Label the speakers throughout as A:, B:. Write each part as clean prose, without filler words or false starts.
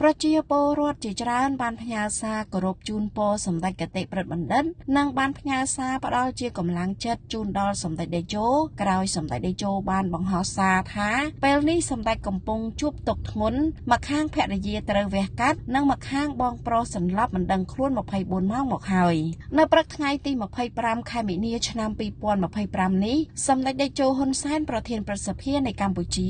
A: ប្រជាពលរដ្ឋជាច្រើនបានផ្ញើសារគោរពជូនពរសម្ដេចគតិប្រិទ្ធបណ្ឌិតនិងបានផ្ញើសារផ្ដល់ជាកម្លាំងចិត្តជូនដល់សម្ដេចតេជោក្រោយសម្ដេចតេជោបានបង្ហោះសារថាពេលនេះសម្ដេចកំពុងជួបទុក្ខធ្ងន់មកខាងភរិយាត្រូវវះកាត់និងមកខាងបងប្រុសសន្លប់មិនដឹងខ្លួន24ម៉ោងមកហើយនៅព្រឹកថ្ងៃទី25ខែមីនាឆ្នាំ2025នេះសម្ដេចតេជោហ៊ុនសែនប្រធានព្រឹទ្ធសភានៃកម្ពុជា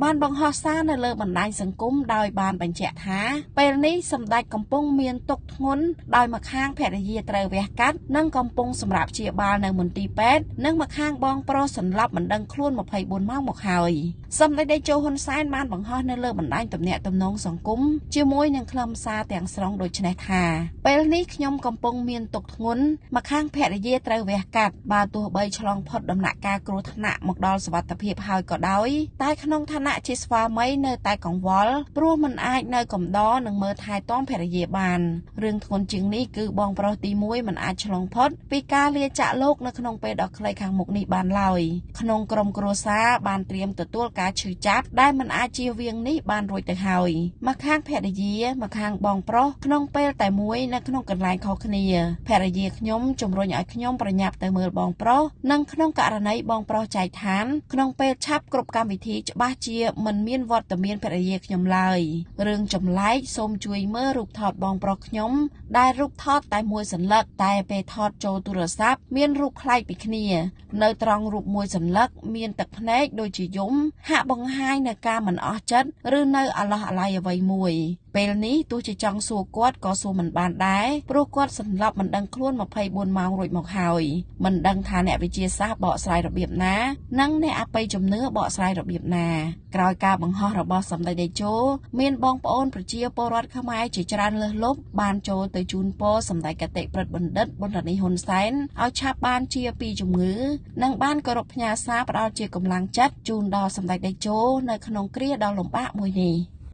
A: បានបង្ហោះសារនៅលើបណ្ដាញសង្គមដោយបានបញ្ជាក់ថាពេលនេះសម្ដេចកំពុងមានទុក្ខធ្ងន់ដោយមកខាងភរិយាត្រូវវះកាត់និងកំពុងសម្រាប់ព្យាបាលនៅមន្ទីរពេទ្យនិងមកខាងបងប្រុសសន្លប់មិនដឹងខ្លួន24ម៉ោងមកហើយសម្ដេចតេជោហ៊ុនសែនបានបង្ហោះនៅលើបណ្ដាញទំនាក់ទំនងសង្គមជាមួយនឹងខ្លឹមសារទាំងស្រុងដូចនេះថាពេលនេះខ្ញុំកំពុងមានទុក្ខធ្ងន់មកខាងភរិយាត្រូវវះកាត់បើទោះបីឆ្លងផុតដំណាក់កាលគ្រោះថ្នាក់មកដល់សុវត្ថិភាពហើយក៏ដោយតែក្នុងឋានៈជាស្វាមីនៅតែកង្វល់ព្រោះមិនអាចនៅកំដរនិងមើលថែទាំភរិយាបានរឿងធ្ងន់ជាងនេះគឺបងប្រុសទី1មិនអាចឆ្លងផុតពីការលាចាកលោកនៅក្នុងពេលដ៏ខ្លីខាងមុខនេះបានឡើយក្នុងក្រុមគ្រួសារបានត្រៀមទទួលការឈឺចាប់ដែលមិនអាចជៀសវាងនេះបានរួចទៅហើយមកខាងភរិយាមកខាងបងប្រុសក្នុងពេលតែមួយនៅក្នុងកន្លែងខុសគ្នាភរិយាខ្ញុំជំរុញឲ្យខ្ញុំប្រញាប់ទៅមើលបងប្រុសនិងក្នុងករណីបងប្រុសចែកឋានក្នុងពេលឆាប់គ្រប់កម្មវិធីច្បាស់ជាមិនមានវត្តមានភរិយាខ្ញុំឡើយរឿងចម្លែកសូមជួយមើលរូបថតបងប្រុសខ្ញុំដែលរូបថតតែមួយសន្លឹកតែពេលថតចូលទូរស័ព្ទមានរូបប្លែកពីគ្នានៅត្រង់រូបមួយសន្លឹកមានទឹកភ្នែកដូចជាយំហាក់បង្ហាញនៅការមិនអស់ចិត្តឬនៅអាឡោះអាល័យអ្វីមួយពេលនេះទោះជាចង់សួរគាត់ក៏សួរមិនបានដែរព្រោះគាត់សន្លប់មិនដឹងខ្លួន24ម៉ោងរួចមកហើយមិនដឹងថាអ្នកវិទ្យាសាស្ត្របកស្រាយរបៀបណានិងអ្នកអបិយជំនឿបកស្រាយរបៀបណាក្រោយការបង្ហោះរបស់សម្ដេចតេជោមានបងប្អូនប្រជាពលរដ្ឋខ្មែរជាច្រើនលើសលប់បានចូលទៅជូនពរសម្ដេចគតិប្រិទ្ធបណ្ឌិតប៊ុនរ៉ានីហ៊ុនសែនឲ្យឆាប់បានជាពីជំងឺនិងបានគោរពផ្ញើសារផ្ដល់ជាកម្លាំងចិត្តជូនដល់សម្ដេចតេជោនៅក្នុងគ្រាដ៏លំបាកមួយនេះ